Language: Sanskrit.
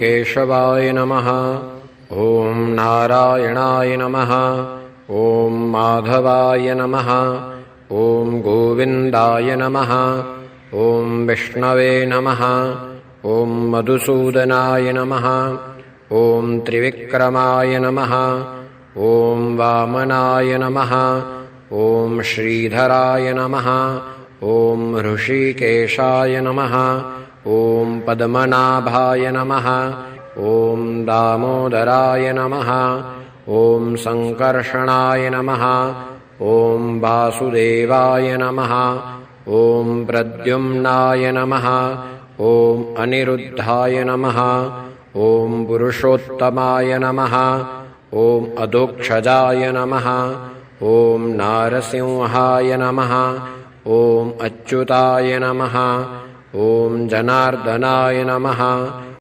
केशवाय नमः। ॐ नारायणाय नमः। ॐ माधवाय नमः। ॐ गोविन्दाय नमः। ॐ विष्णवे नमः। ॐ मधुसूदनाय नमः। ॐ त्रिविक्रमाय नमः। ॐ वामनाय नमः। ॐ श्रीधराय नमः। ॐ ऋषिकेशाय नमः। ॐ पद्मनाभाय नमः। ॐ दामोदराय नमः। ॐ सङ्कर्षणाय नमः। ॐ वासुदेवाय नमः। ॐ प्रद्युम्नाय नमः। ॐ अनिरुद्धाय नमः। ॐ पुरुषोत्तमाय नमः। ॐ अधोक्षजाय नमः। ॐ नारसिंहाय नमः। ॐ अच्युताय नमः। ॐ जनार्दनाय नमः।